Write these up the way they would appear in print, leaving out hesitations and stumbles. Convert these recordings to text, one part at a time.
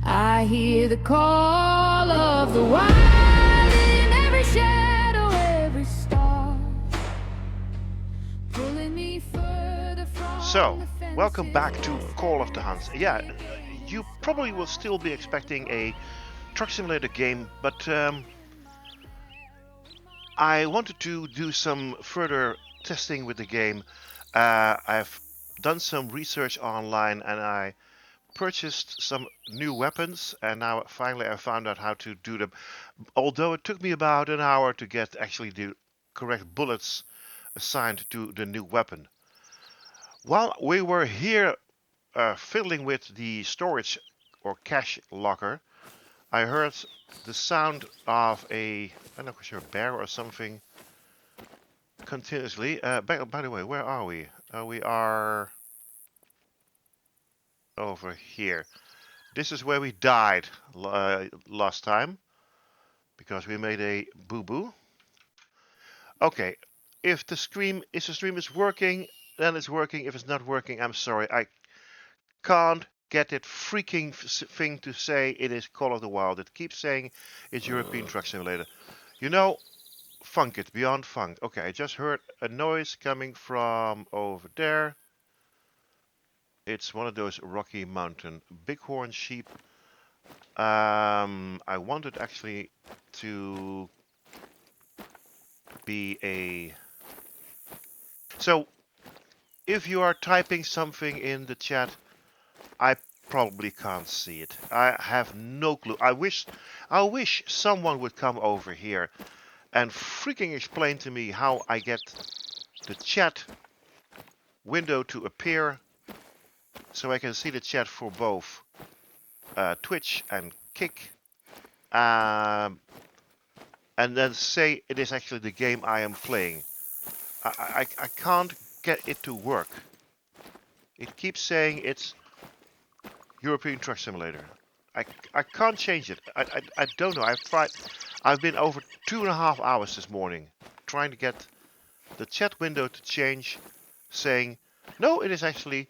I hear the call of the wild in every shadow, every star, pulling me further from So, the fence. welcome back to Call of the Huns. Yeah, you probably will still be expecting a truck simulator game, but I wanted to do some further testing with the game. I've done some research online and I purchased some new weapons, and now finally I found out how to do them. Although it took me about an hour to get actually the correct bullets assigned to the new weapon. While we were here fiddling with the storage or cache locker, I heard the sound of I'm not sure, bear or something continuously. By the way, where are we? We are over here. This is where we died last time because we made a boo-boo. Okay, if the stream is working, then it's working. If it's not working, I'm sorry. I can't get it freaking thing to say it is Call of the Wild. It keeps saying it's European Truck Simulator. You know, funk it, beyond funk. Okay, I just heard a noise coming from over there. It's one of those Rocky Mountain bighorn sheep. I wanted actually to be a... So, if you are typing something in the chat, I probably can't see it. I have no clue. I wish someone would come over here and freaking explain to me how I get the chat window to appear so I can see the chat for both Twitch and Kick. And then say it is actually the game I am playing. I can't get it to work. It keeps saying it's European Truck Simulator. I can't change it. I don't know. I've tried. I've been over 2.5 hours this morning trying to get the chat window to change, saying, no, it is actually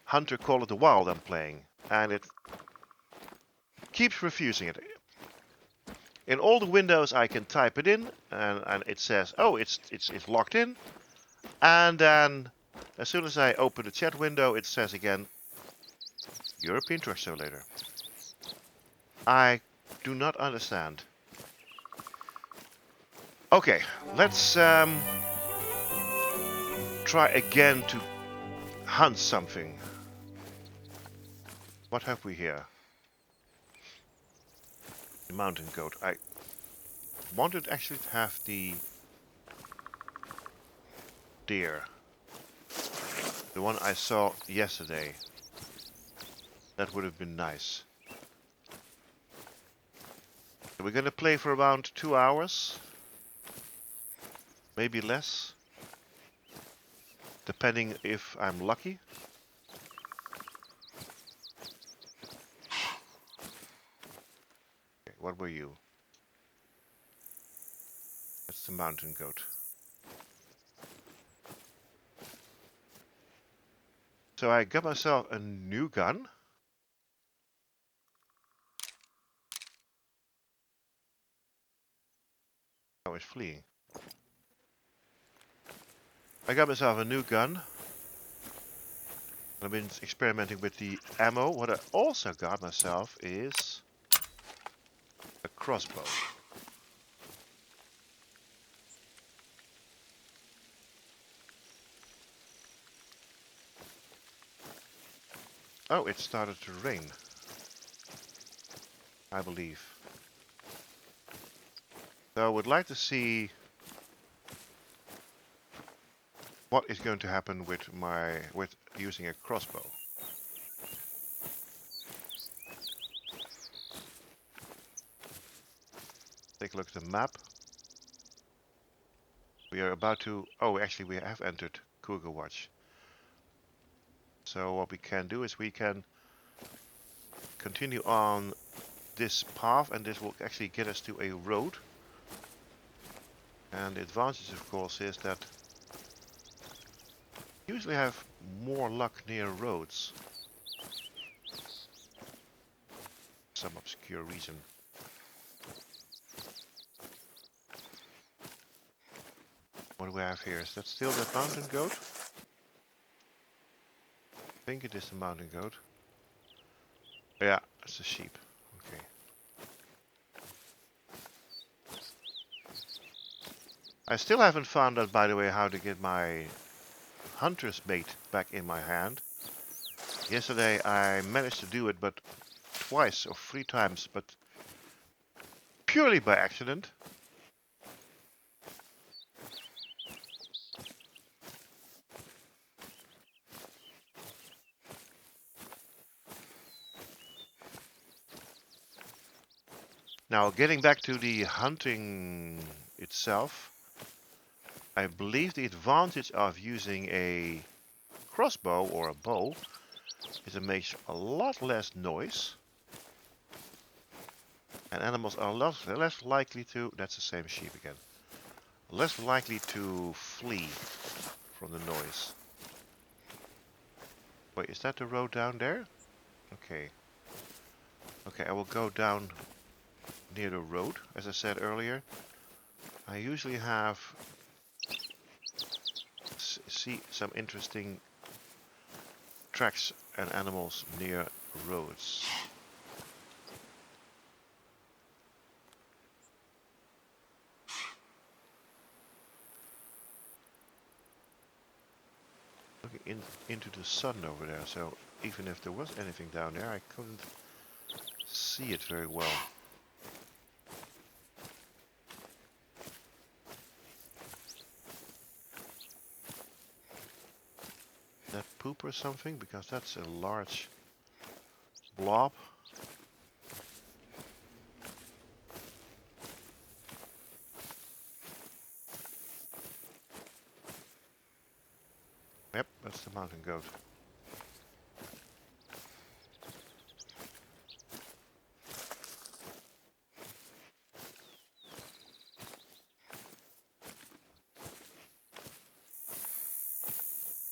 Hunter Call of the Wild I'm playing. And it keeps refusing it. In all the windows I can type it in and it says, oh, it's locked in. And then as soon as I open the chat window, it says again, European Truck Simulator. I do not understand. Okay, let's try again to hunt something. What have we here? The mountain goat. I wanted actually to have the deer. The one I saw yesterday. That would have been nice. We're gonna play for around 2 hours. Maybe less. Depending if I'm lucky. Okay, what were you? That's the mountain goat. So I got myself a new gun. I was fleeing. I got myself a new gun. I've been experimenting with the ammo. What I also got myself is a crossbow. Oh, it started to rain. I believe. So I would like to see what is going to happen with using a crossbow. Take a look at the map. We are about to... Oh, actually we have entered Cougar Watch. So what we can do is we can continue on this path, and this will actually get us to a road. And the advantage, of course, is that you usually have more luck near roads. some obscure reason. What do we have here? Is that still that mountain goat? I think it is the mountain goat. Yeah, it's a sheep. Okay. I still haven't found out, by the way, how to get my hunter's bait back in my hand. Yesterday I managed to do it, but twice or 3 times, but purely by accident. Now, getting back to the hunting itself, I believe the advantage of using a crossbow or a bow is it makes a lot less noise. And animals are less likely to, that's the same sheep again, less likely to flee from the noise. Wait, is that the road down there? Okay. Okay, I will go down near the road, as I said earlier. I usually have see some interesting tracks and animals near roads. Looking into the sun over there, so even if there was anything down there, I couldn't see it very well. That poop or something? Because that's a large blob. Yep, that's the mountain goat.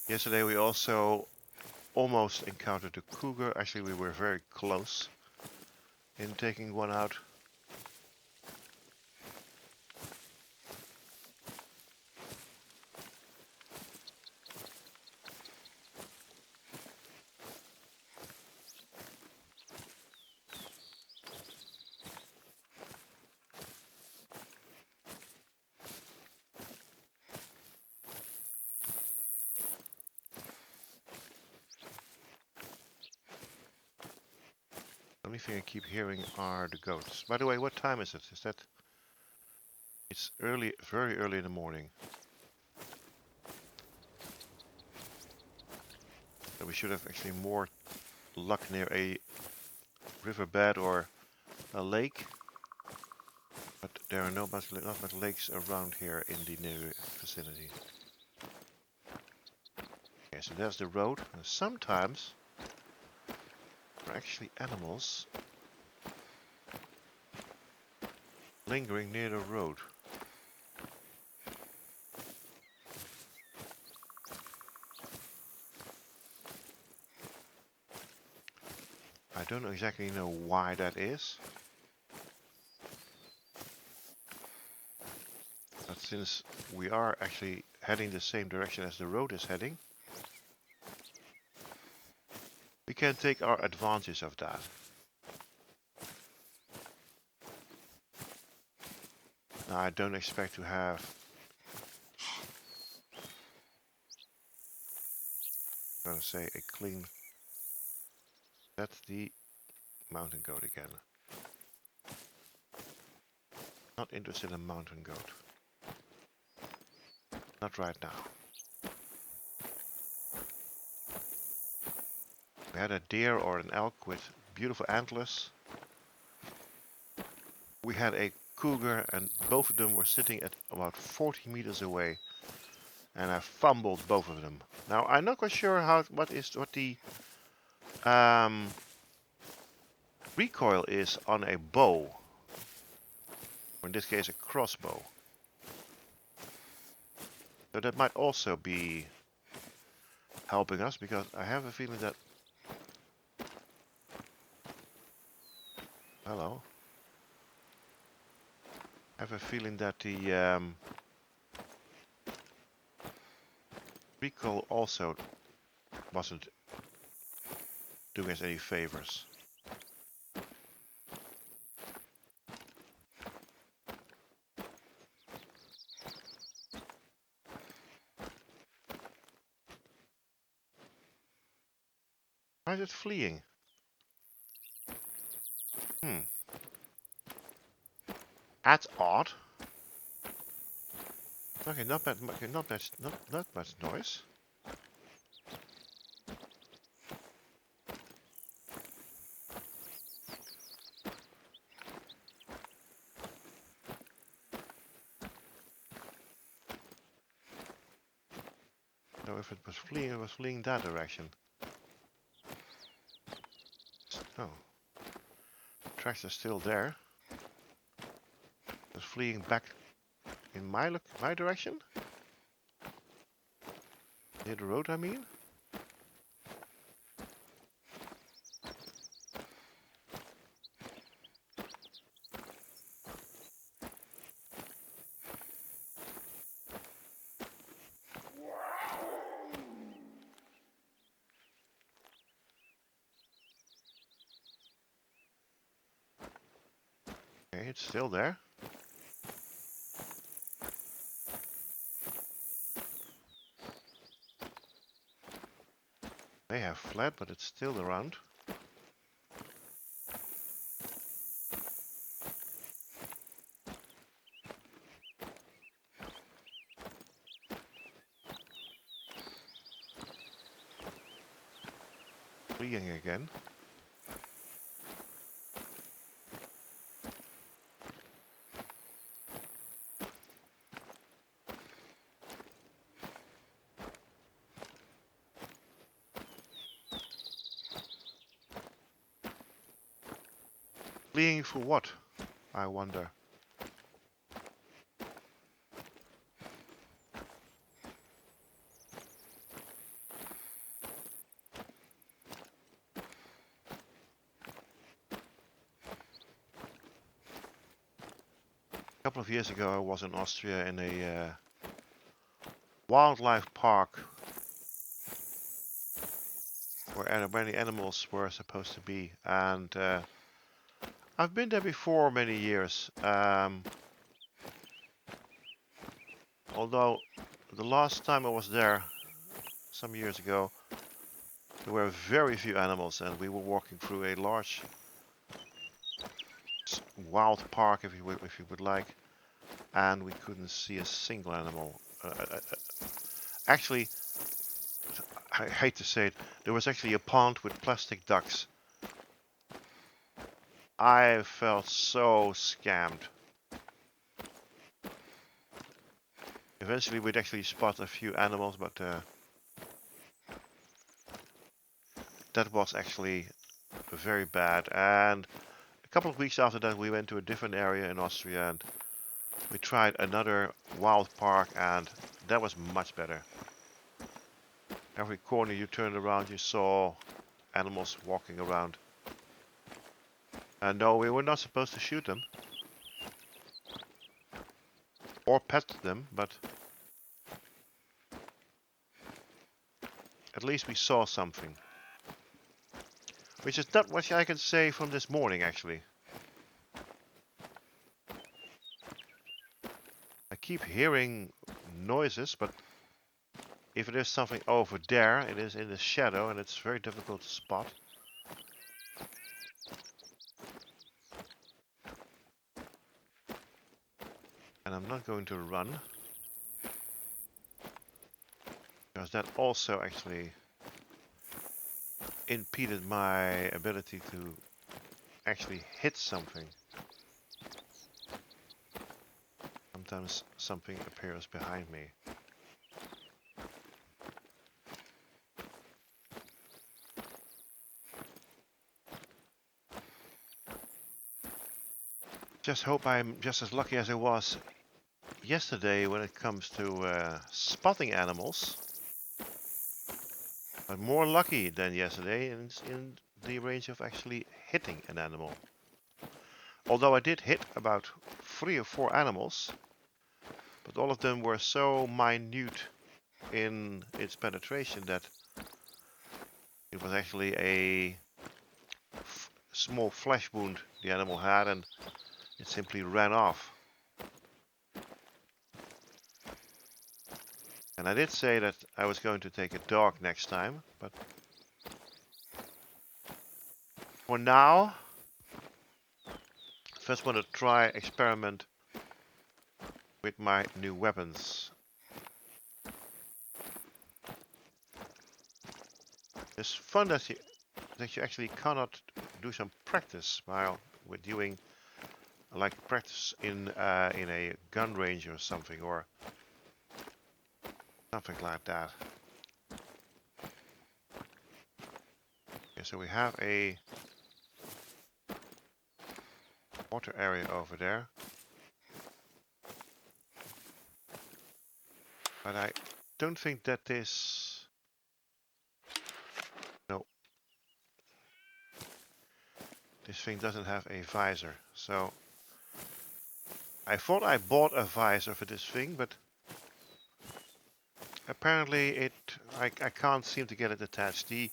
Yesterday we also almost encountered a cougar. Actually, we were very close in taking one out. The only thing I keep hearing are the goats. By the way, what time is it? Is that... It's early, very early in the morning. So we should have actually more luck near a riverbed or a lake. But there are not much lakes around here in the near vicinity. Okay, so there's the road. And sometimes there are actually animals lingering near the road. I don't exactly know why that is. But since we are actually heading the same direction as the road is heading, we can take our advantage of that. Now, I don't expect to have I'm gonna say a clean. That's the mountain goat again. Not interested in mountain goat. Not right now. We had a deer or an elk with beautiful antlers. We had a cougar and both of them were sitting at about 40 meters away. And I fumbled both of them. Now I'm not quite sure what the recoil is on a bow. Or in this case a crossbow. So that might also be helping us, because I have a feeling that Hello. I have a feeling that the recall also wasn't doing us any favors. Why is it fleeing? Hmm. That's odd. Okay, not bad. Okay, not much noise. So if it was fleeing that direction. Oh, tracks are still there. It's fleeing back in my direction. Near the road, I mean. Okay, it's still there. They have fled, but it's still around. Fleeing again. Fleeing for what? I wonder. A couple of years ago, I was in Austria in a wildlife park where many animals were supposed to be, and I've been there before many years. Although the last time I was there, some years ago, there were very few animals, and we were walking through a large wild park, if you would like, and we couldn't see a single animal. Actually, I hate to say it, there was actually a pond with plastic ducks. I felt so scammed. Eventually, we'd actually spot a few animals, but that was actually very bad. And a couple of weeks after that, we went to a different area in Austria, and we tried another wild park, and that was much better. Every corner you turned around, you saw animals walking around. And no, we were not supposed to shoot them or pet them, but at least we saw something. Which is not what I can say from this morning, actually. I keep hearing noises, but if it is something over there, it is in the shadow and it's very difficult to spot. And I'm not going to run, because that also actually impeded my ability to actually hit something. Sometimes something appears behind me. Just hope I'm just as lucky as I was yesterday when it comes to spotting animals. But more lucky than yesterday in the range of actually hitting an animal. Although I did hit about 3 or 4 animals, but all of them were so minute in its penetration that it was actually a small flesh wound the animal had, and it simply ran off. And I did say that I was going to take a dog next time, but for now, first want to try experiment with my new weapons. It's fun that you actually cannot do some practice while we're doing like practice in a gun range or something like that. Okay, so we have a water area over there, but I don't think that this. No, this thing doesn't have a visor. So I thought I bought a visor for this thing, but apparently I can't seem to get it attached. The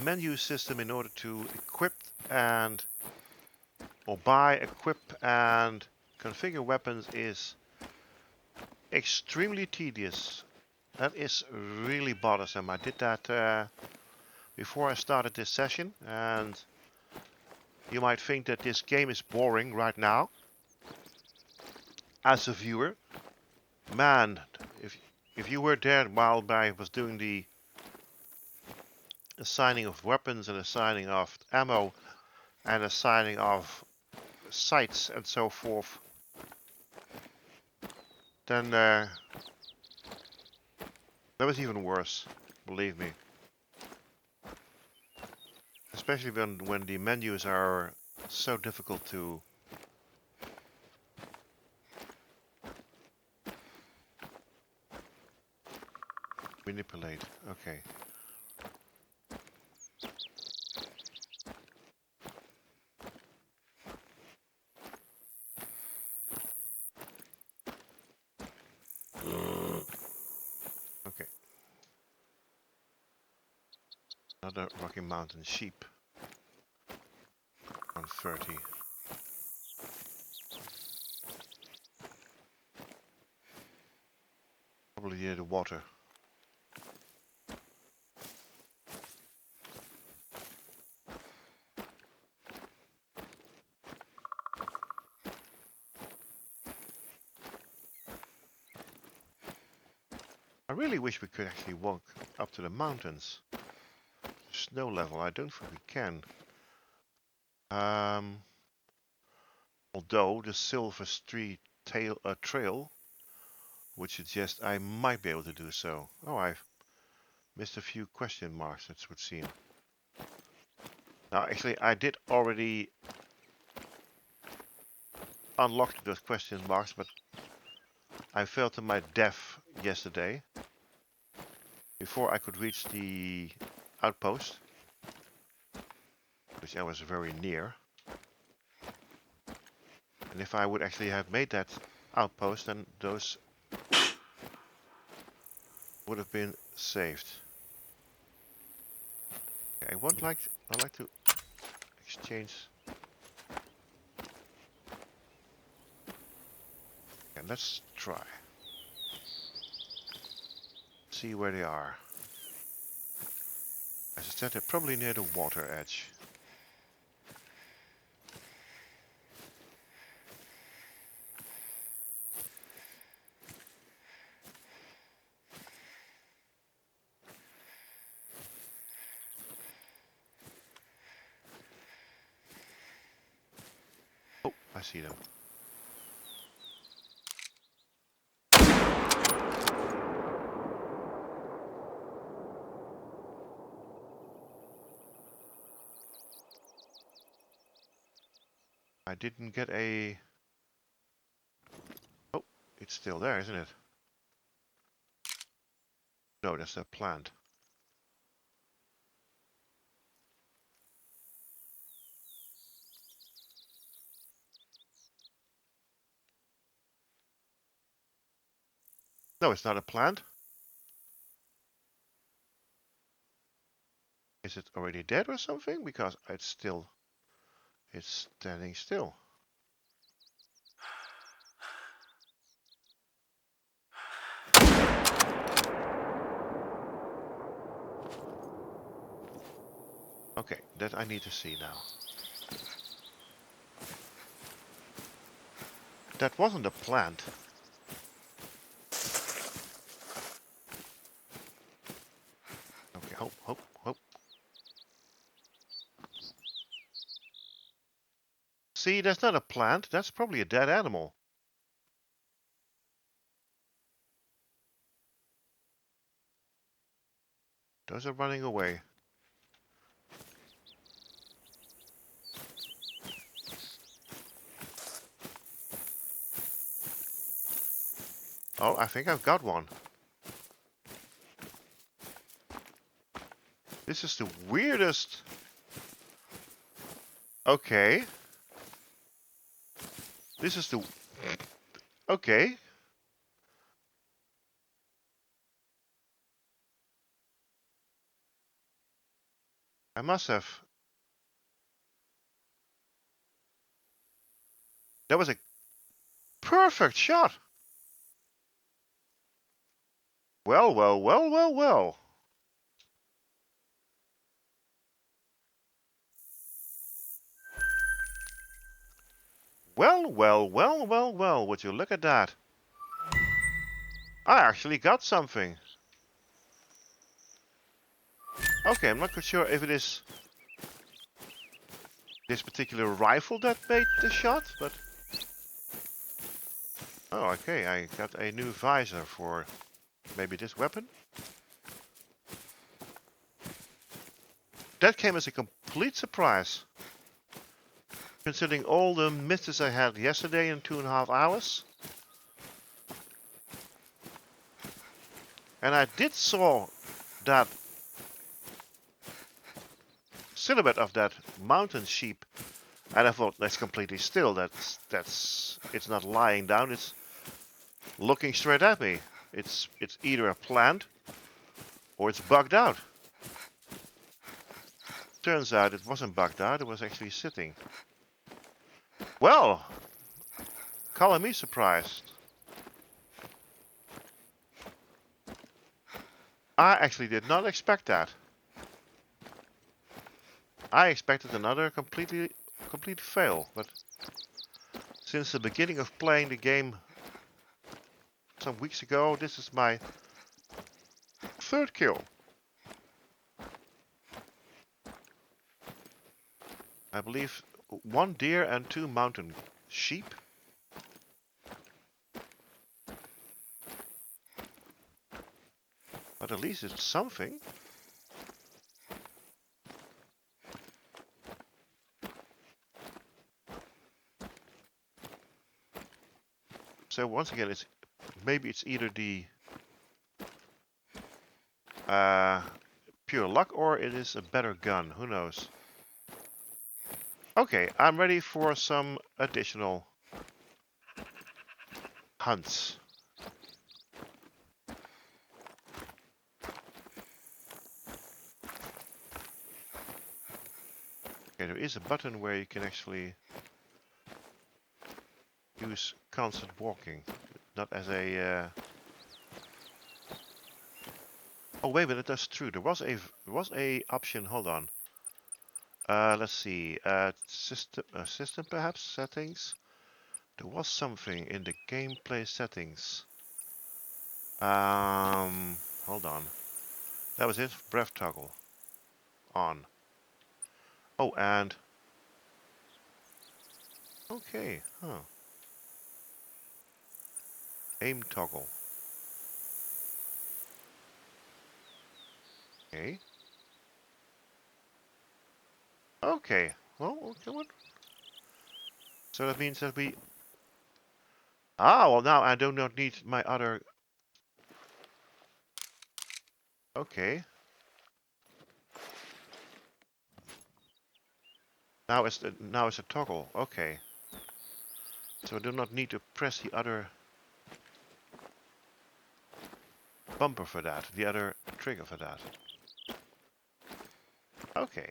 menu system in order to equip and or buy, equip and configure weapons is extremely tedious. That is really bothersome. I did that before I started this session, and you might think that this game is boring right now as a viewer. Man, if you were there while I was doing the assigning of weapons and assigning of ammo and assigning of sights and so forth, then that was even worse, believe me. Especially when the menus are so difficult to manipulate. Okay. Okay. Another Rocky Mountain sheep. 130. Probably near the water. I really wish we could actually walk up to the mountains. Snow level, I don't think we can. Although the Silver Street Trail would suggest I might be able to do so. Oh, I've missed a few question marks, that would seem. Now, actually, I did already unlock those question marks, but I fell to my death yesterday before I could reach the outpost, which I was very near. And if I would actually have made that outpost, then those would have been saved. Okay, I'd like to exchange. Okay, let's try. See where they are. As I said, they're probably near the water edge. Oh, I see them. I didn't get a... Oh, it's still there, isn't it? No, that's a plant. No, it's not a plant. Is it already dead or something? Because it's standing still. Okay, that I need to see now. That wasn't a plant. Okay, hope. See, that's not a plant. That's probably a dead animal. Those are running away. Oh, I think I've got one. This is the weirdest. Okay. This is the... Okay. I must have... That was a perfect shot. Well. Well. Would you look at that? I actually got something. Okay, I'm not quite sure if it is this particular rifle that made the shot, but... Oh, okay, I got a new visor for maybe this weapon. That came as a complete surprise. Considering all the misses I had yesterday in 2.5 hours. And I did saw that silhouette of that mountain sheep. And I thought, that's completely still. It's not lying down, it's looking straight at me. It's either a plant or it's bugged out. Turns out it wasn't bugged out, it was actually sitting. Well, color me surprised. I actually did not expect that. I expected another complete fail, but since the beginning of playing the game some weeks ago, this is my third kill. I believe 1 deer and 2 mountain sheep. But at least it's something. So once again, maybe it's either the pure luck or it is a better gun. Who knows? Okay, I'm ready for some additional hunts. Okay, there is a button where you can actually use constant walking, not as a... Oh wait a minute, that's true. There was a option. Hold on. Let's see. System perhaps settings. There was something in the gameplay settings. Hold on. That was it. Breath toggle on. Oh, and okay, huh. Aim toggle. Okay. Okay. Well, okay, what? So that means that we... Ah, well now I do not need my other... Okay. Now it's a toggle. Okay. So I do not need to press the other bumper for that, the other trigger for that. Okay.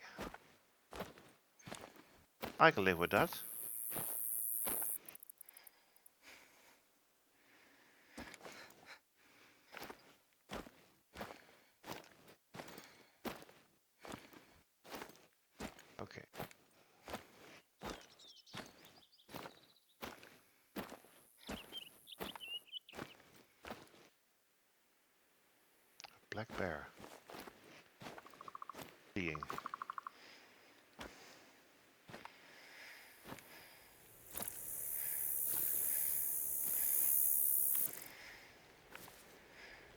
I can live with that. Okay. Black bear. Seeing.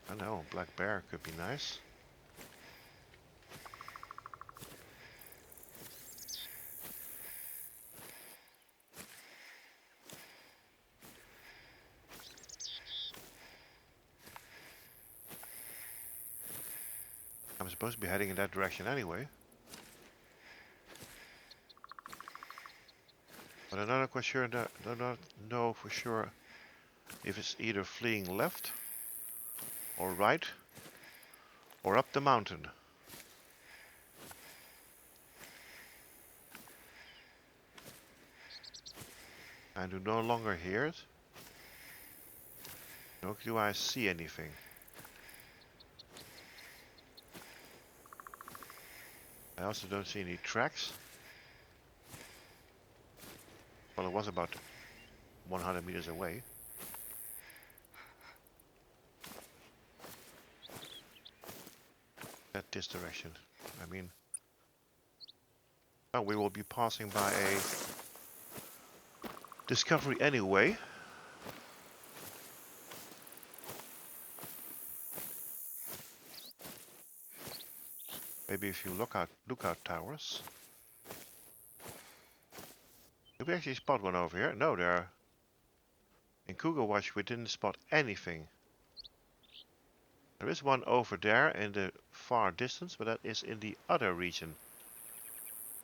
I know, black bear could be nice. I'm supposed to be heading in that direction anyway. But I'm not quite sure that do not know for sure if it's either fleeing left or right or up the mountain. I do no longer hear it. Nor do I see anything. I also don't see any tracks. Well, it was about 100 meters away. At this direction. I mean... Oh, we will be passing by a discovery anyway. Maybe a few lookout towers. Did we actually spot one over here? No, there. In Cougar Watch we didn't spot anything. There is one over there in the far distance, but that is in the other region.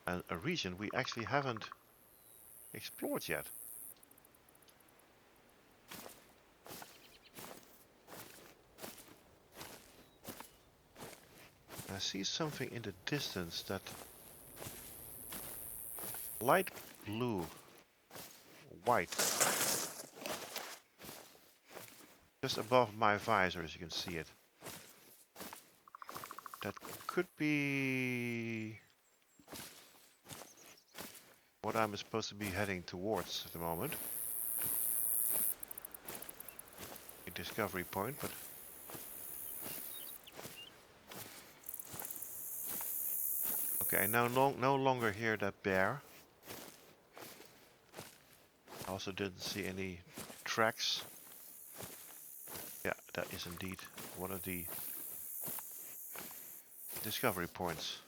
And a region we actually haven't explored yet. I see something in the distance that light blue, white, just above my visor, as you can see it. That could be what I'm supposed to be heading towards at the moment. A discovery point, but okay, I now no longer hear that bear. I also didn't see any tracks. Yeah, that is indeed one of the discovery points.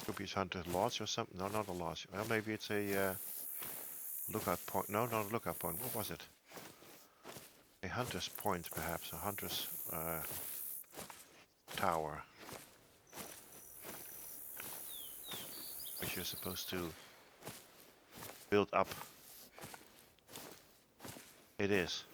Could be Hunter's Lodge or something. No, not a lodge. Well, maybe it's a lookout point. No, not a lookout point. What was it? A hunter's point, perhaps. A hunter's tower. Which you're supposed to build up. It is.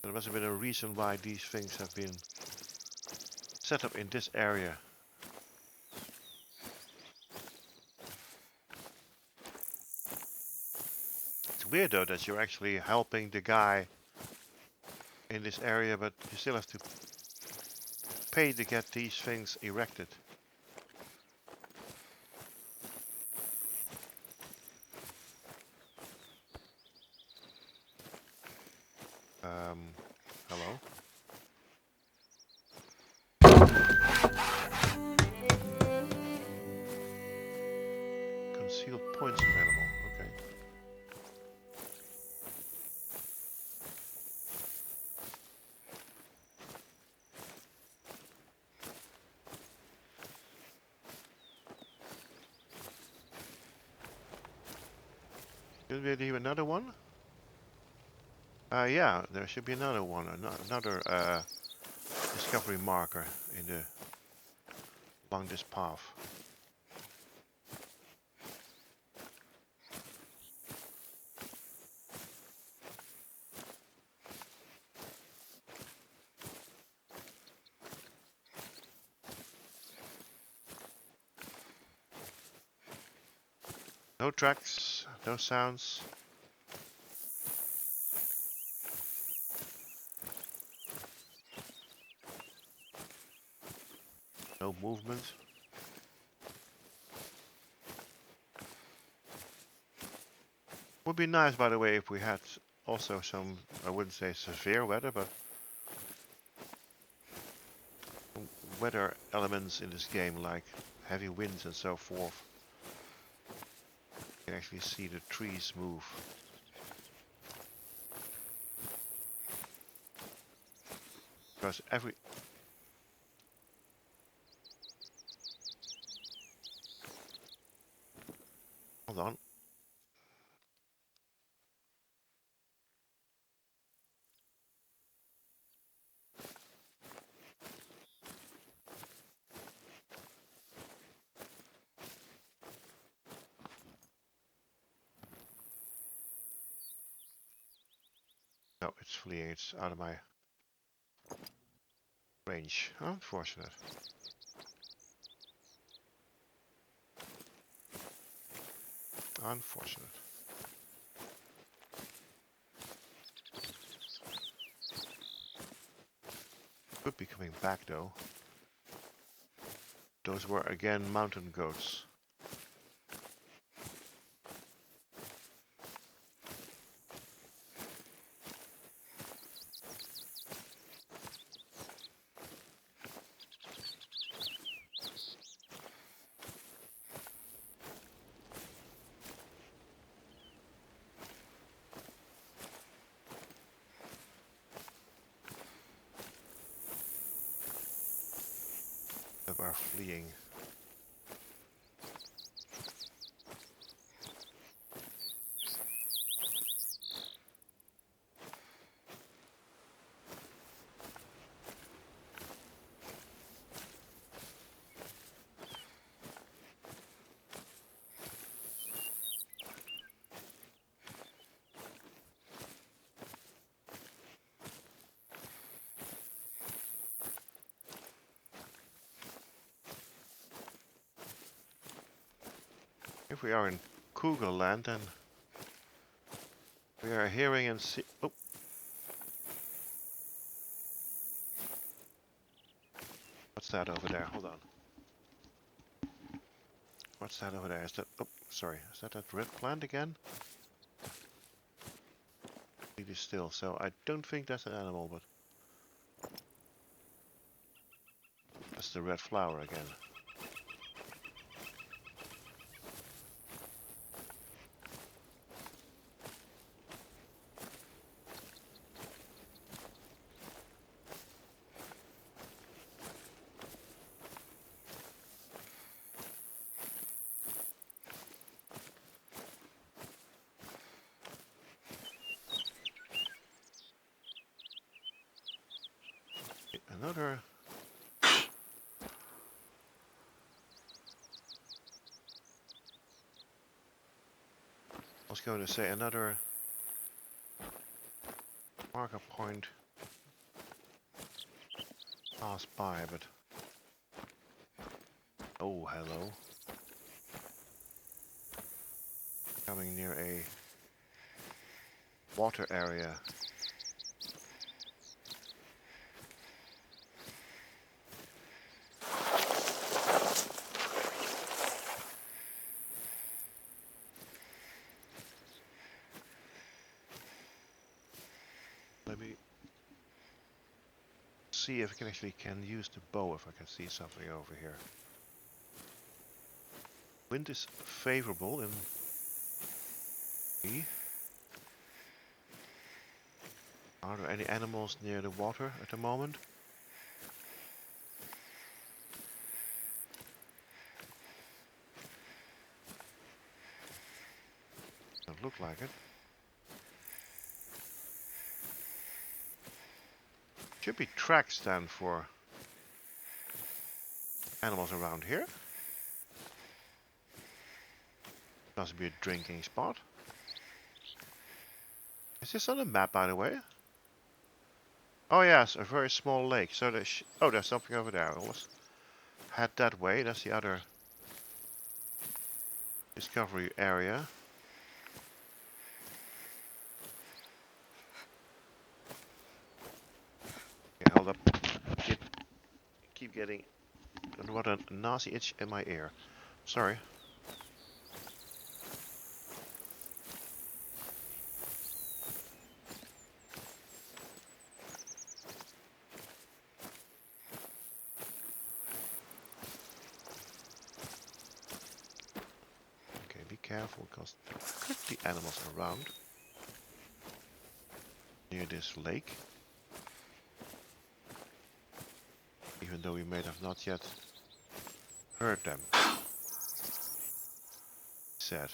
There must have been a reason why these things have been set up in this area. It's weird though that you're actually helping the guy in this area, but you still have to pay to get these things erected. Hello? Concealed points available. Okay. Did we leave another one? Yeah, there should be another one, another discovery marker in the along this path. No tracks, no sounds. No movement. Would be nice, by the way, if we had also some, I wouldn't say severe weather, but weather elements in this game, like heavy winds and so forth. You can actually see the trees move. Because every... Hold on. No, it's fleeing. It's out of my range. Unfortunate. Unfortunate. Could be coming back though. Those were again mountain goats. That are fleeing. If we are in Cougar land, then we are hearing and see. Oh, what's that over there? Hold on. What's that over there? Is that? Oh, sorry. Is that red plant again? It is still. So I don't think that's an animal, but that's the red flower again. Another. I was going to say another marker point passed by, but oh, hello. Coming near a water area. Let me see if I can use the bow, if I can see something over here. Wind is favorable in me. Are there any animals near the water at the moment? Don't look like it. Should be tracks then for Animals around here. Must be a drinking spot. Is this on the map, by the way? Oh yes, a very small lake. So there's there's something over there. Let's head that way. That's the other discovery area. Okay, hold up. Keep getting what a nasty itch in my ear. Sorry. Okay, be careful because there could be animals around near this lake. Even though we may have not yet heard them. Said.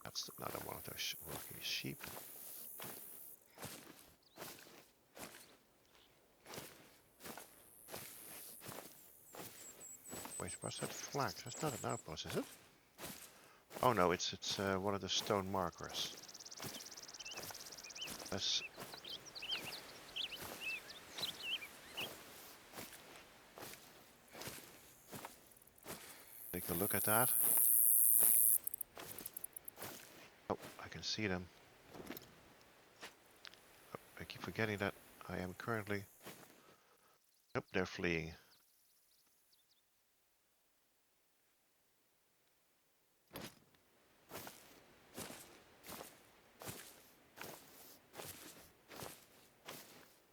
That's another one of those working sheep. Wait, what's that flag? That's not an outpost, is it? Oh no, it's one of the stone markers. Let's take a look at that. Oh, I can see them. Oh, I keep forgetting that I am currently... Nope, they're fleeing.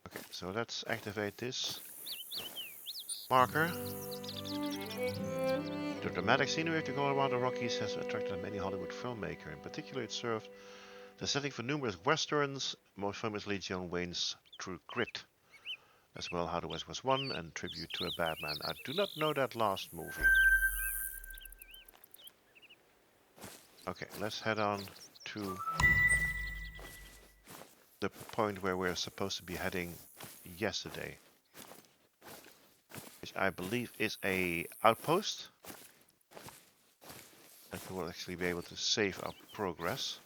Okay, so let's activate this marker. The dramatic scenery of the Colorado Rockies has attracted many Hollywood filmmakers. In particular, it served the setting for numerous westerns, most famously John Wayne's True Grit, as well How the West Was Won and Tribute to a Bad Man. I do not know that last movie. Okay, let's head on to the point where we're supposed to be heading yesterday, which I believe is a outpost that we will actually be able to save our progress.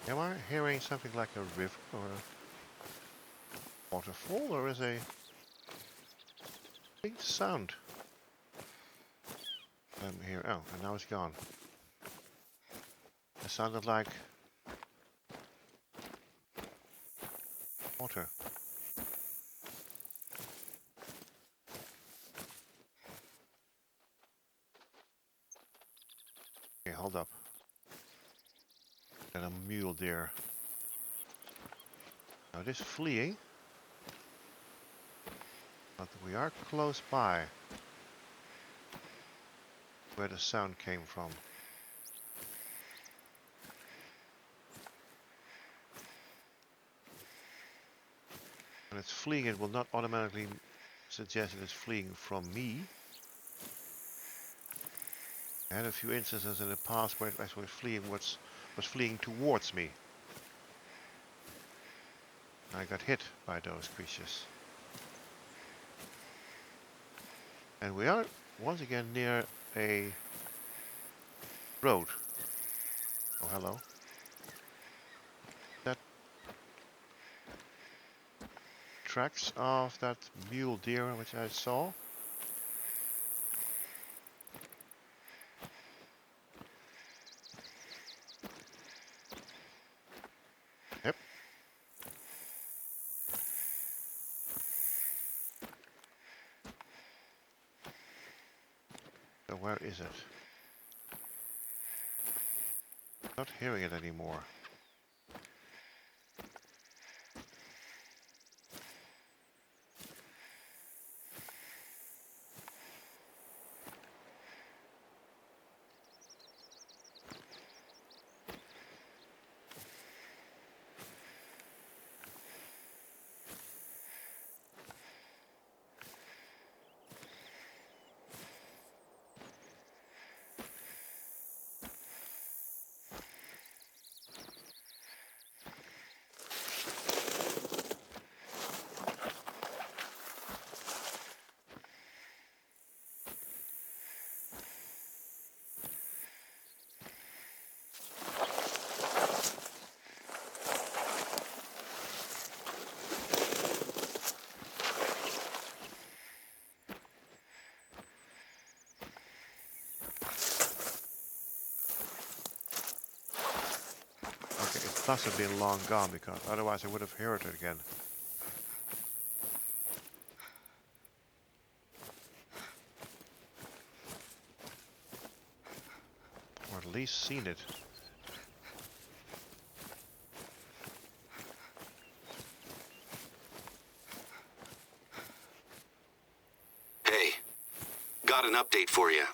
Am I hearing something like a river or a waterfall, or is a faint sound? I'm here. Oh, and now it's gone. It sounded like water. Okay, hold up. Got a mule deer. Now it is fleeing, but we are close by where the sound came from. When it's fleeing, it will not automatically suggest that it's fleeing from me. I had a few instances in the past where it actually was fleeing towards me. I got hit by those creatures. And we are once again near a road. Oh, hello. That tracks of that mule deer which I saw. Yep. So where is it? Not hearing it anymore. Okay, it must have been long gone because otherwise I would have heard it again. Or at least seen it. Hey, got an update for you.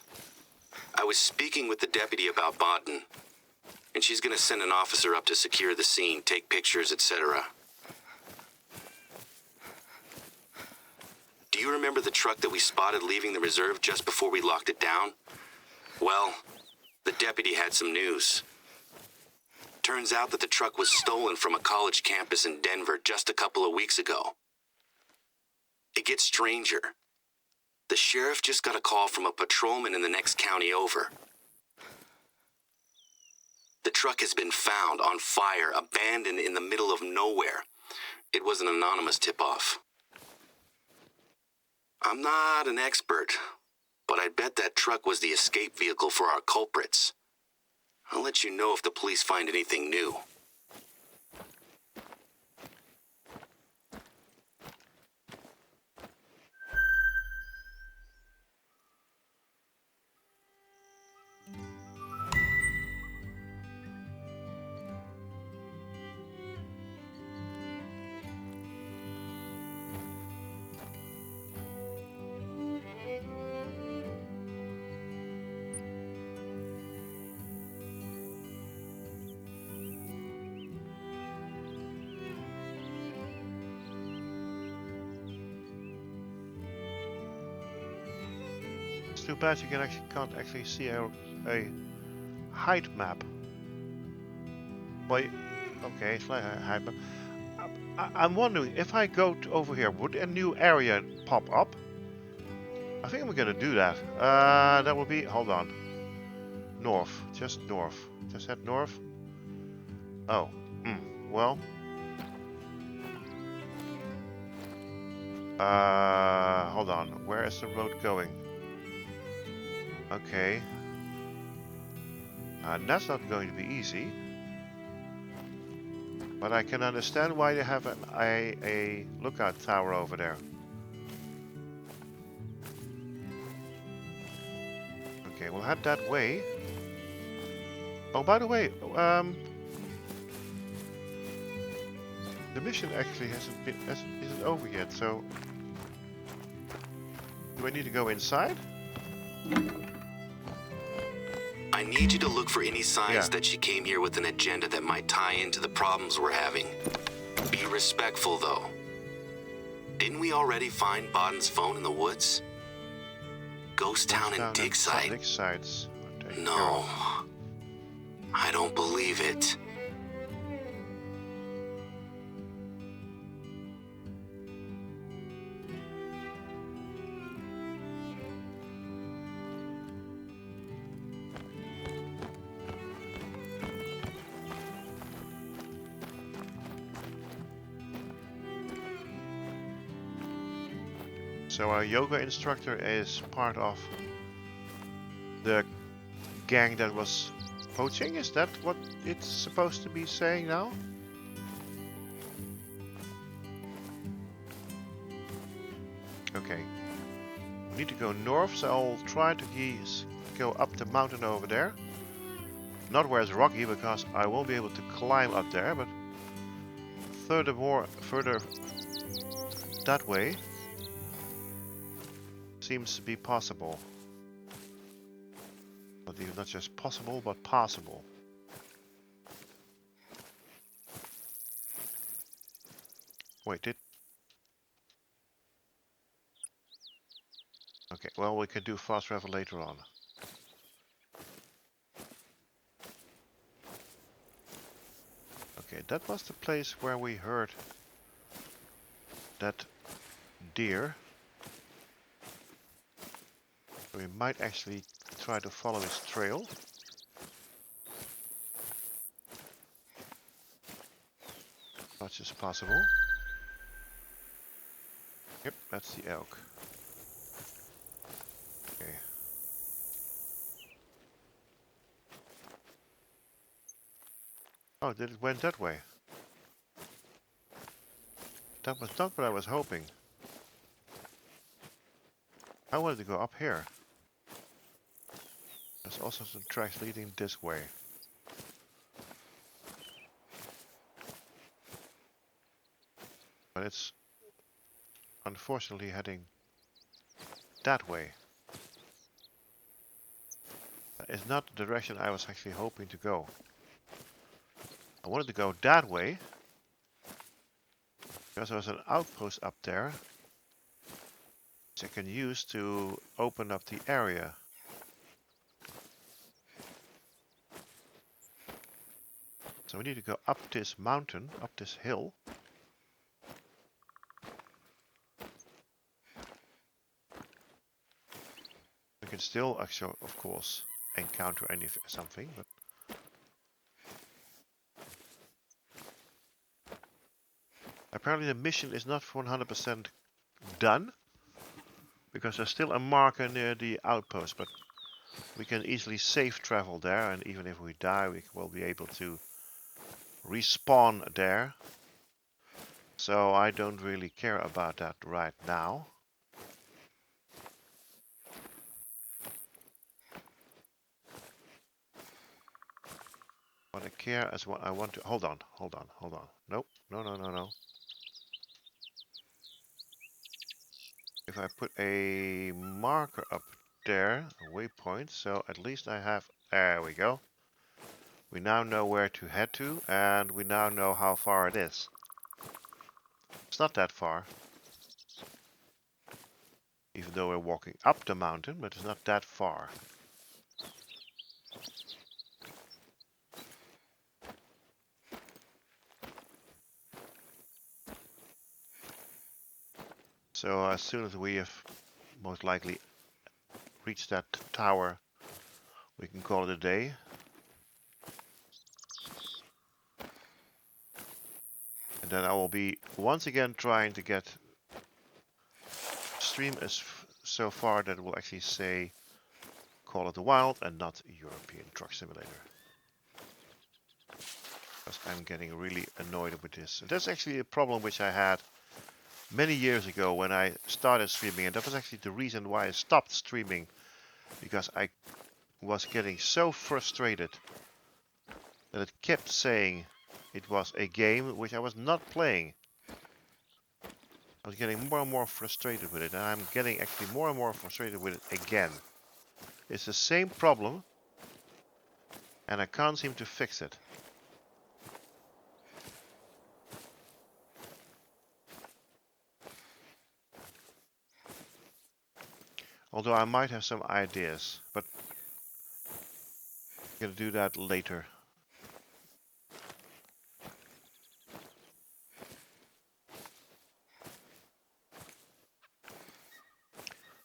I was speaking with the deputy about Bodden, and she's gonna send an officer up to secure the scene, take pictures, etc. Do you remember the truck that we spotted leaving the reserve just before we locked it down? Well, the deputy had some news. Turns out that the truck was stolen from a college campus in Denver just a couple of weeks ago. It gets stranger. The sheriff just got a call from a patrolman in the next county over. The truck has been found on fire, abandoned in the middle of nowhere. It was an anonymous tip-off. I'm not an expert, but I bet that truck was the escape vehicle for our culprits. I'll let you know if the police find anything new. It's too bad you can't actually see a height map. Well, okay, it's like a height map. I'm wondering if I go over here, would a new area pop up? I think I'm gonna do that. That will be, hold on, north, just north. Just head north. Oh, well. Hold on, where is the road going? Okay. That's not going to be easy. But I can understand why they have a lookout tower over there. Okay, we'll head that way. Oh, by the way, the mission actually isn't over yet, so do I need to go inside? I need you to look for any signs that she came here with an agenda that might tie into the problems we're having. Be respectful, though. Didn't we already find Bodden's phone in the woods? Ghost Town and Dig Site. Dig Sites. No. I don't believe it. So our yoga instructor is part of the gang that was poaching? Is that what it's supposed to be saying now? Okay. We need to go north, so I'll try to go up the mountain over there. Not where it's rocky, because I won't be able to climb up there, but further that way seems to be possible. Not even not just possible, but possible. Wait, okay, well, we can do fast travel later on. Okay, that was the place where we heard that deer. We might actually try to follow his trail. Much as possible. Yep, that's the elk. Okay. Oh, it went that way. That was not what I was hoping. I wanted to go up here. There's also some tracks leading this way. But it's unfortunately heading that way. That is not the direction I was actually hoping to go. I wanted to go that way, because there was an outpost up there, which I can use to open up the area. So we need to go up this mountain, up this hill. We can still actually, of course, encounter something, but apparently the mission is not 100% done, because there's still a marker near the outpost, but we can easily safe travel there, and even if we die, we will be able to respawn there. So I don't really care about that right now. What I care is what I want to... Hold on. Nope. No. If I put a marker up there, a waypoint, so at least I have... There we go. We now know where to head to, and we now know how far it is. It's not that far. Even though we're walking up the mountain, but it's not that far. So as soon as we have most likely reached that tower, we can call it a day. And then I will be once again trying to get stream as so far that it will actually say Call of the Wild and not European Truck Simulator. Because I'm getting really annoyed with this. And that's actually a problem which I had many years ago when I started streaming, and that was actually the reason why I stopped streaming, because I was getting so frustrated that it kept saying it was a game which I was not playing. I was getting more and more frustrated with it, and I'm getting actually more and more frustrated with it again. It's the same problem, and I can't seem to fix it. Although I might have some ideas, but Gonna do that later.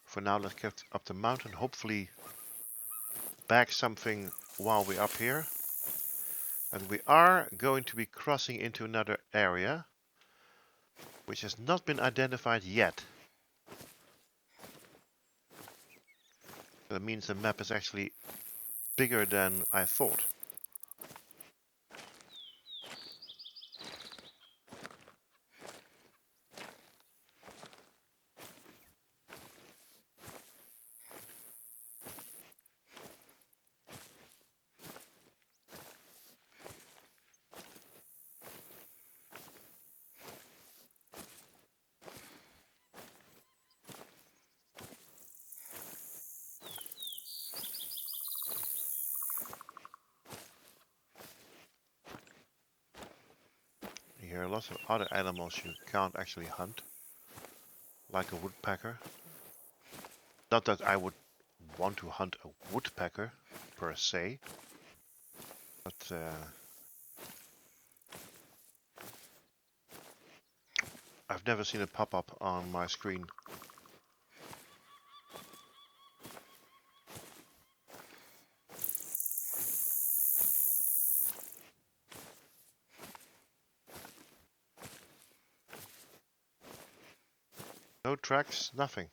For now, let's get up the mountain. Hopefully bag something while we're up here. And we are going to be crossing into another area, which has not been identified yet. That means the map is actually bigger than I thought. Here are lots of other animals you can't actually hunt, like a woodpecker. Not that I would want to hunt a woodpecker per se, but I've never seen it pop up on my screen. No tracks, nothing.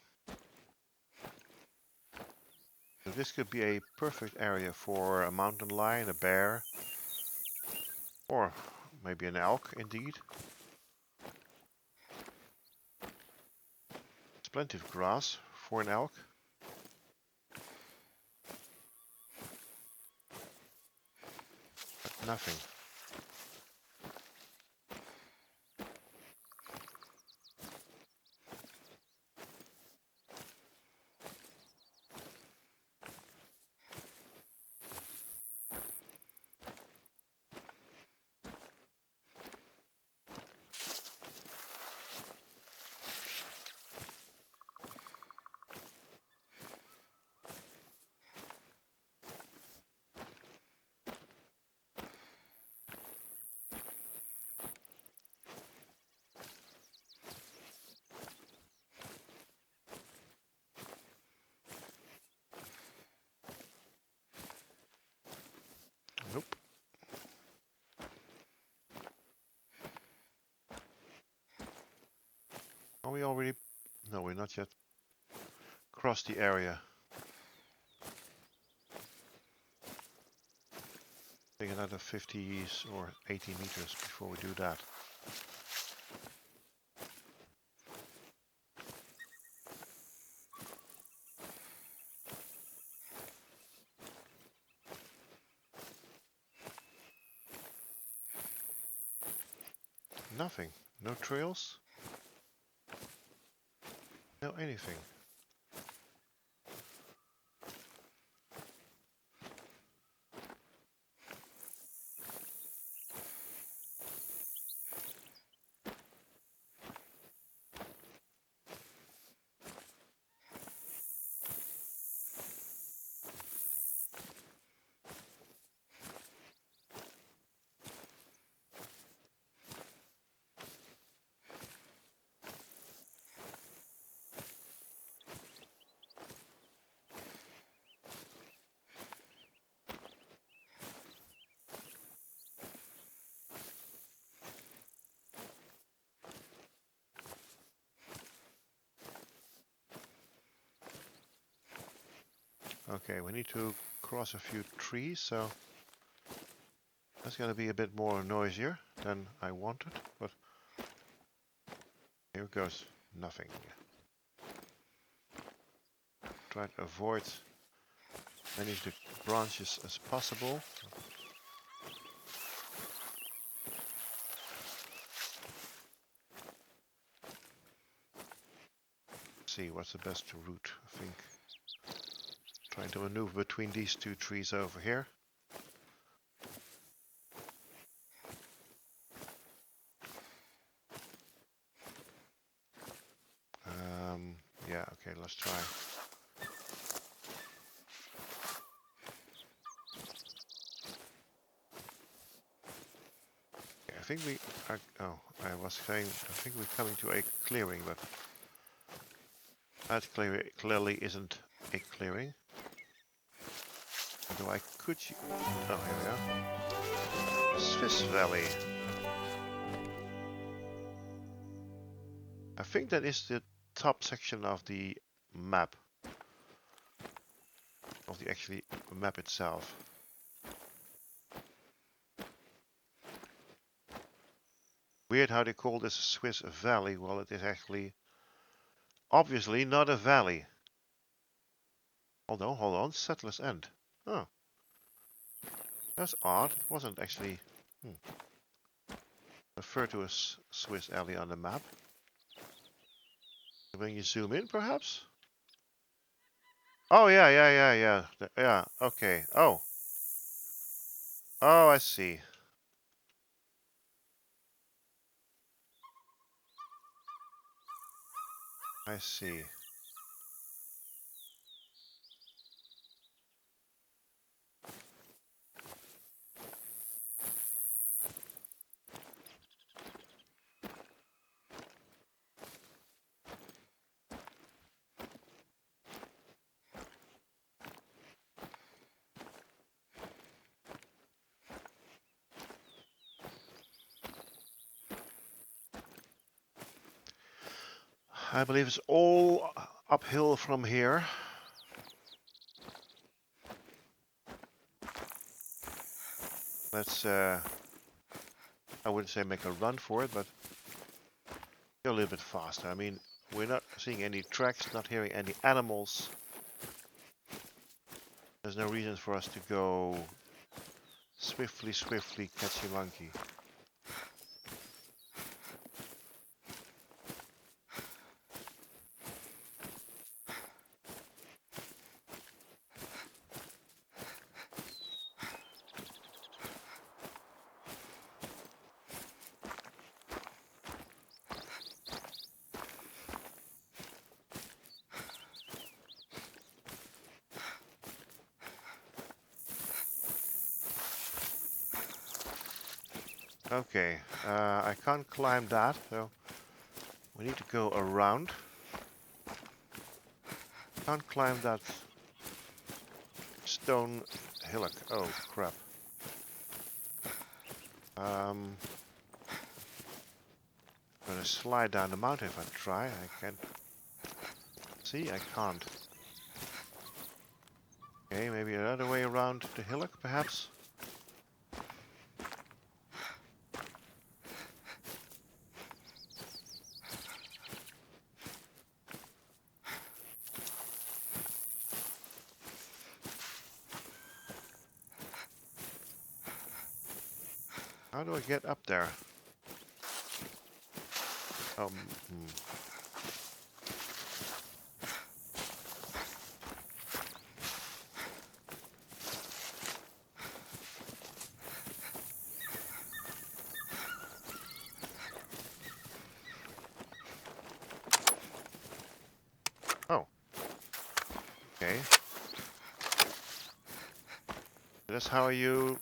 So this could be a perfect area for a mountain lion, a bear, or maybe an elk indeed. There's plenty of grass for an elk. But nothing. Nope. Are we already? No, we're not yet crossed the area. Take another 50 or 80 meters before we do that. Nothing. No trails. No anything. Okay, we need to cross a few trees, so that's gonna be a bit more noisier than I wanted, but here goes nothing. Try to avoid many of the branches as possible. See what's the best route, I think. Trying to maneuver between these two trees over here. Yeah, okay, let's try. think we are. Oh, I was saying. I think we're coming to a clearing, but that clearly isn't a clearing. Although I could. Oh, here we are. Swiss Valley. I think that is the top section of the map. Of the actually map itself. Weird how they call this Swiss Valley. Well, it is actually obviously not a valley. Although, hold on, Settlers End. Oh, that's odd. It wasn't actually referred to as Swiss Alley on the map. When you zoom in, perhaps? Oh, yeah. Yeah, okay. Oh. Oh, I see. I see. I believe it's all uphill from here. Let's, I wouldn't say make a run for it, but go a little bit faster. I mean, we're not seeing any tracks, not hearing any animals. There's no reason for us to go swiftly catch a monkey. Okay, I can't climb that, so we need to go around. Can't climb that stone hillock. Oh, crap. I'm gonna slide down the mountain if I try. I can't. See, I can't. Okay, maybe another way around the hillock, perhaps? How do I get up there? Oh, Oh. Okay. That's how you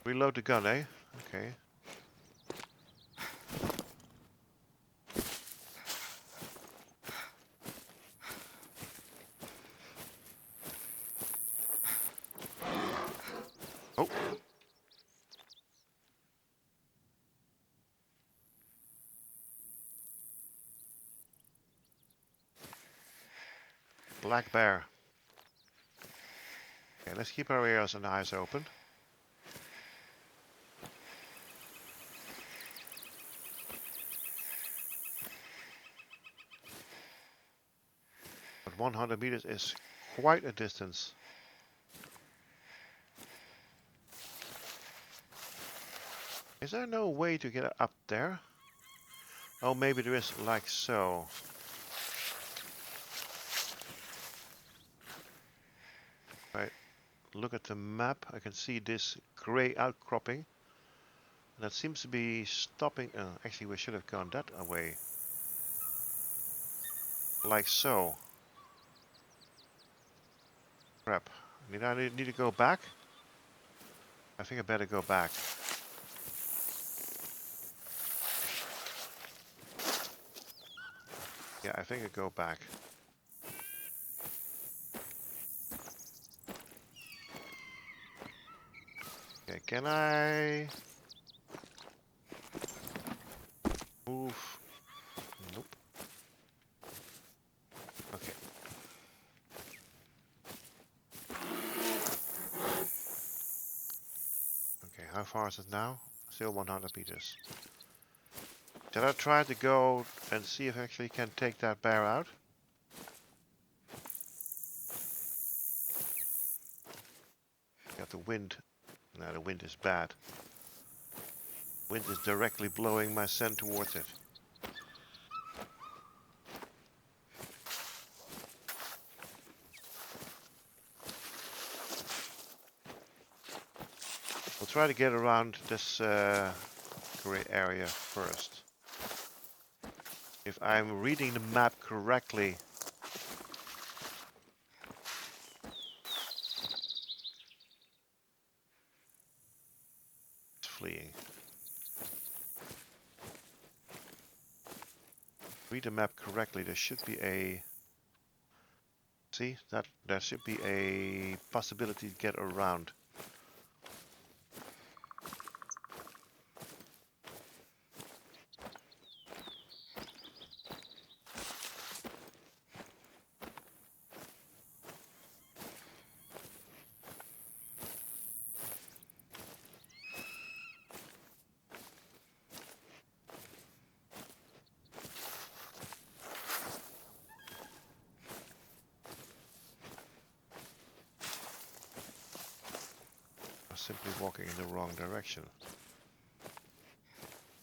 reload the gun, eh? Okay. Oh. Black bear. Okay, let's keep our ears and eyes open. But 100 meters is quite a distance. Is there no way to get up there? Oh, maybe there is, like so. Right. Look at the map. I can see this gray outcropping. That seems to be stopping. Actually, we should have gone that way. Like so. Crap. Need to go back? I think I better go back. Yeah, I think I go back. Okay, can I move? Nope. Okay. Okay, how far is it now? Still 100 meters. Shall I try to go and see if I actually can take that bear out? Got the wind. No, the wind is bad. Wind is directly blowing my scent towards it. We'll try to get around this gray area first. If I'm reading the map correctly, it's fleeing. Read the map correctly, there should be a... See, that there should be a possibility to get around. Simply walking in the wrong direction.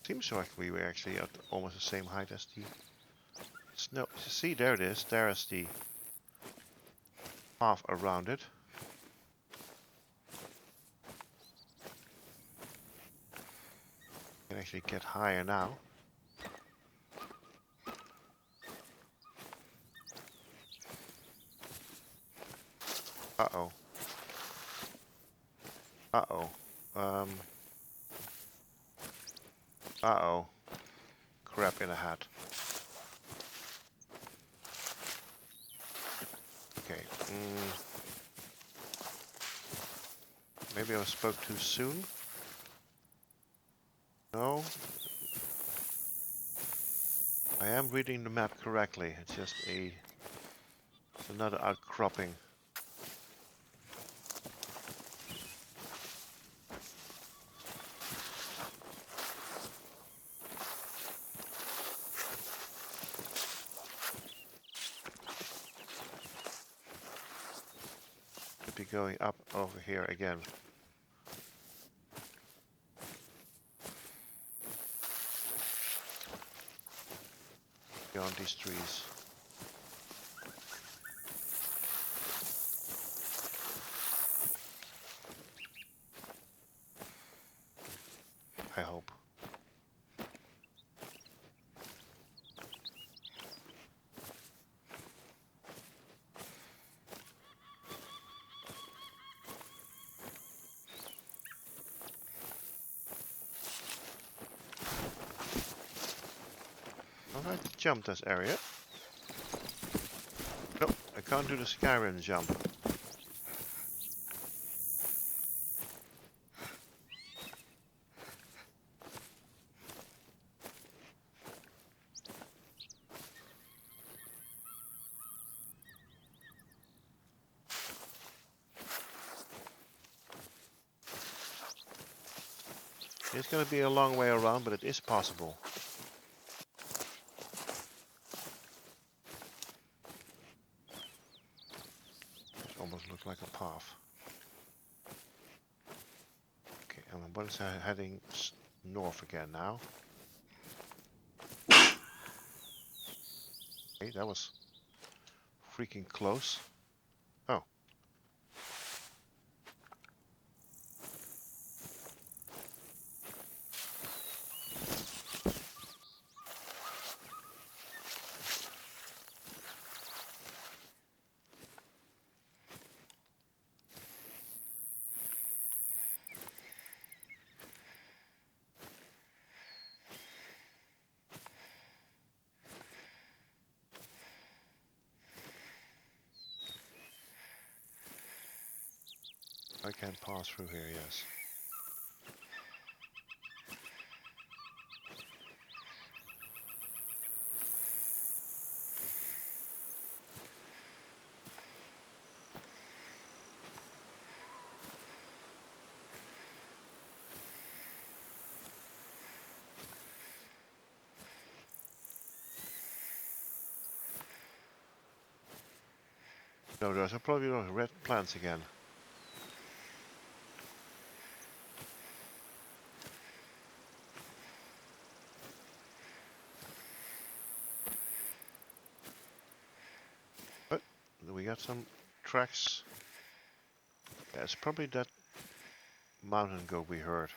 Seems like we were actually at almost the same height as the snow. See, there it is. There is the path around it. Can actually get higher now. Uh-oh. Uh-oh. Uh-oh. Crap in a hat. Okay. Maybe I spoke too soon? No. I am reading the map correctly. It's just it's another outcropping. Could be going up over here again. Beyond these trees. I hope. Alright, jump this area. Nope, I can't do the Skyrim jump. It's gonna be a long way around, but it is possible. It almost looks like a path. Okay, and I'm heading north again now. Okay, that was freaking close. Oh. I can pass through here, yes. No, those are probably those red plants again. But we got some tracks. Yeah, it's probably that mountain goat we heard.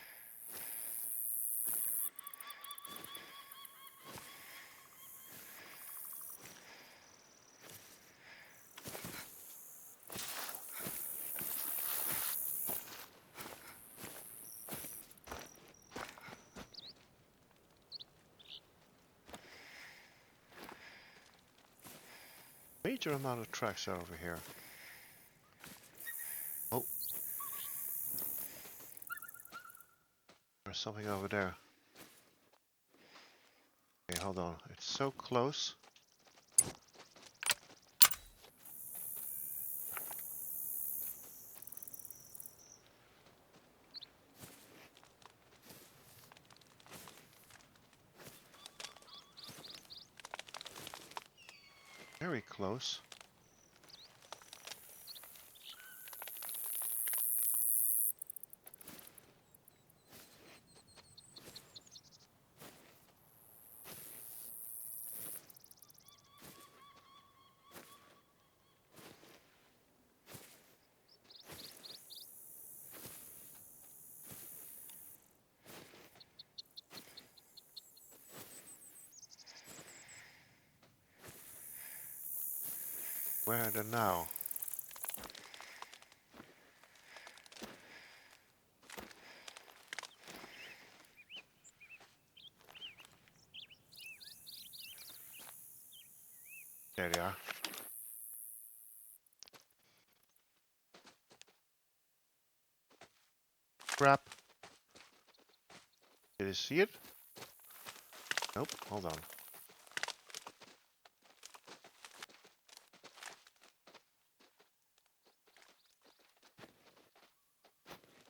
Major amount of tracks over here. Oh. There's something over there. Okay, hold on. It's so close. Very close. Where are they now? There they are. Crap. Did you see it? Nope, hold on.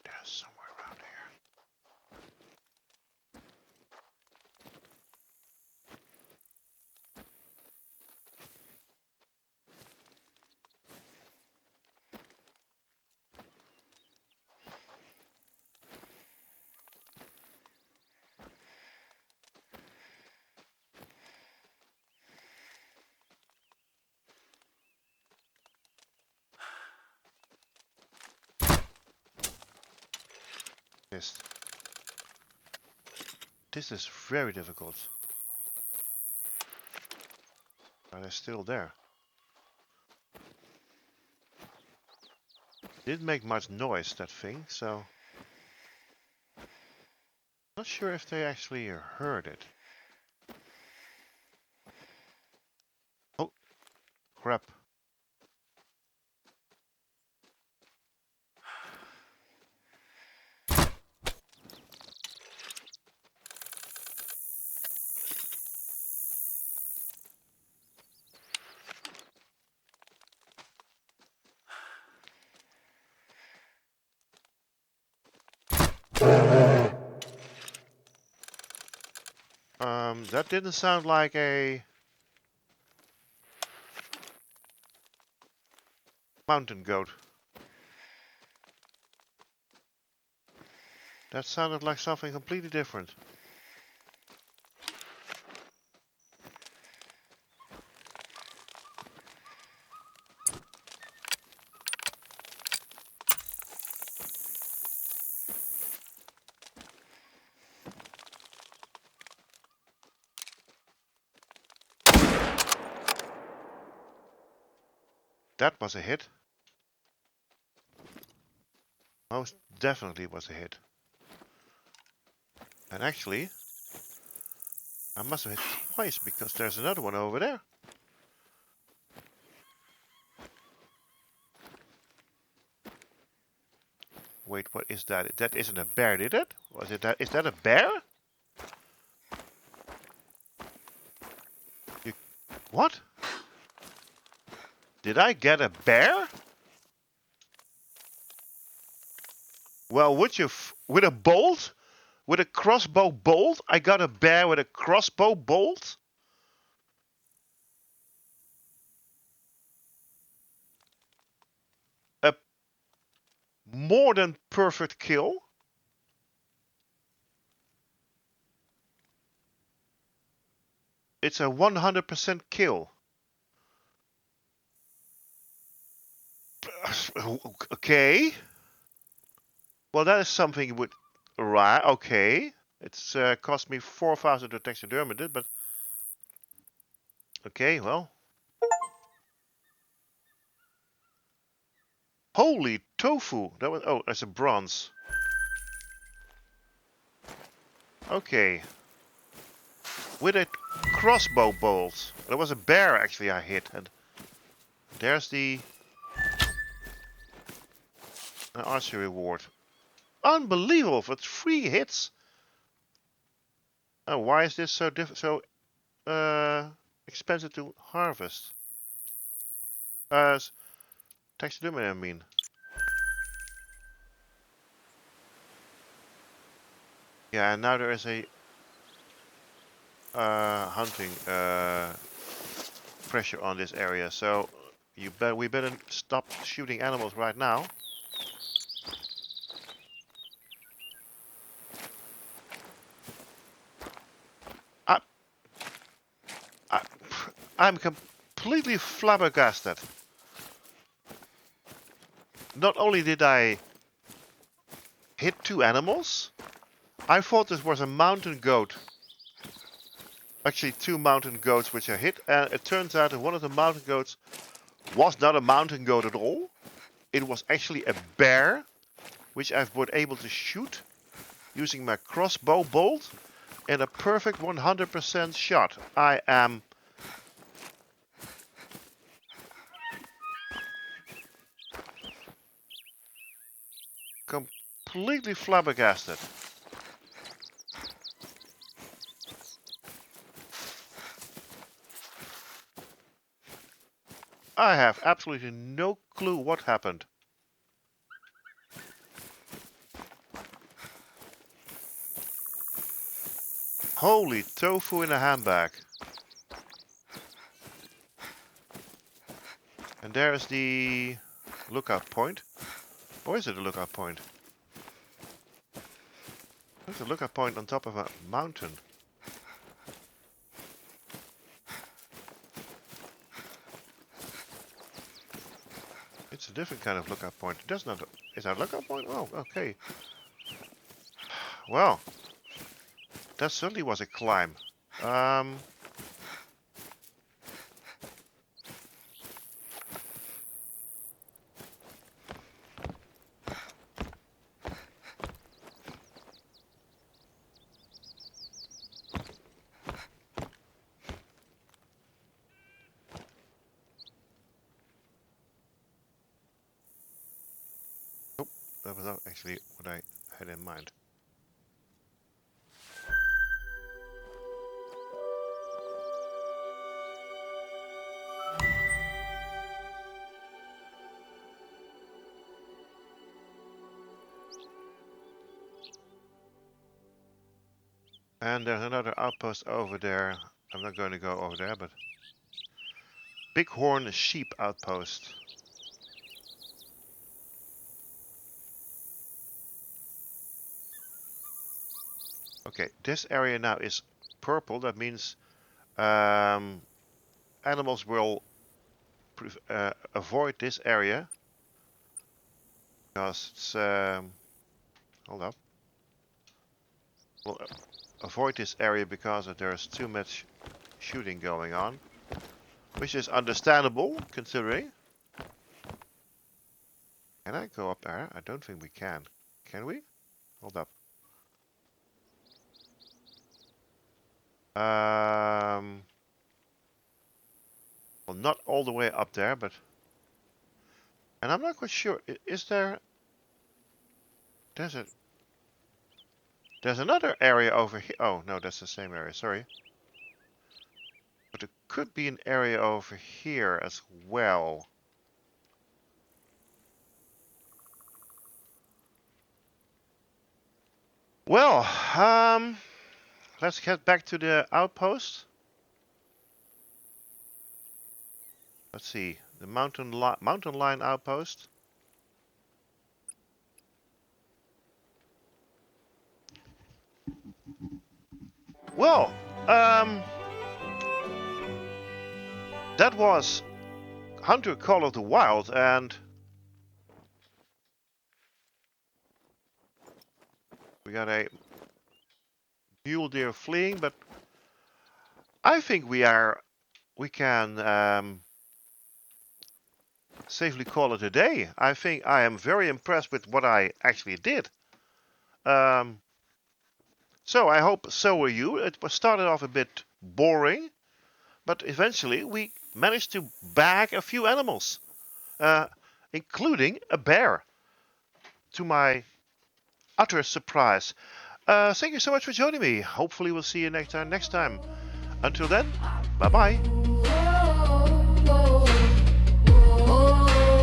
There's somewhere around here. Missed. This is very difficult. And they're still there. Didn't make much noise, that thing, so... Not sure if they actually heard it. Oh, crap. That didn't sound like a mountain goat. That sounded like something completely different. That was a hit. Most definitely was a hit. And actually, I must have hit twice because there's another one over there. Wait, what is that? That isn't a bear, did it? Was it that? Is that a bear? You, what? Did I get a bear? Well, would you with a bolt? With a crossbow bolt? I got a bear with a crossbow bolt? A more than perfect kill? It's a 100% kill. Okay. Well, that is something with... Right, okay. It's cost me 4,000 to taxidermit it, but... Okay, well... Holy tofu! That was... Oh, that's a bronze. Okay. With a crossbow bolt. There was a bear, actually, I hit. And there's the... An archery reward. Unbelievable! For 3 hits! Oh, why is this so expensive to harvest? Taxidermy, I mean. Yeah, and now there is a hunting pressure on this area, so we better stop shooting animals right now. I'm completely flabbergasted. Not only did I hit 2 animals, I thought this was a mountain goat. Actually 2 mountain goats which I hit, and it turns out that one of the mountain goats was not a mountain goat at all. It was actually a bear, which I've been able to shoot using my crossbow bolt and a perfect 100% shot. I am completely flabbergasted. I have absolutely no clue what happened. Holy tofu in a handbag. And there's the lookout point. Or is it a lookout point? There's a lookout point on top of a mountain. It's a different kind of lookout point. It does not... Is that a lookout point? Oh, okay. Well, that certainly was a climb. That was not actually what I had in mind. And there's another outpost over there. I'm not going to go over there, but... Bighorn Sheep Outpost. Okay, this area now is purple. That means animals will avoid this area. Because it's... hold up. Will avoid this area because there's too much shooting going on. Which is understandable, considering. Can I go up there? I don't think we can. Can we? Hold up. Well, not all the way up there, but... And I'm not quite sure. Is there... There's another area over here. Oh, no, that's the same area. Sorry. But there could be an area over here as well. Well, let's get back to the outpost. Let's see, the mountain line outpost. Well, that was Hunter Call of the Wild, and we got a mule deer fleeing, but I think we can safely call it a day. I think I am very impressed with what I actually did. So I hope so are you. It was started off a bit boring, but eventually we managed to bag a few animals, including a bear, to my utter surprise. Thank you so much for joining me. Hopefully we'll see you next time. Until then, bye bye.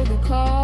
The call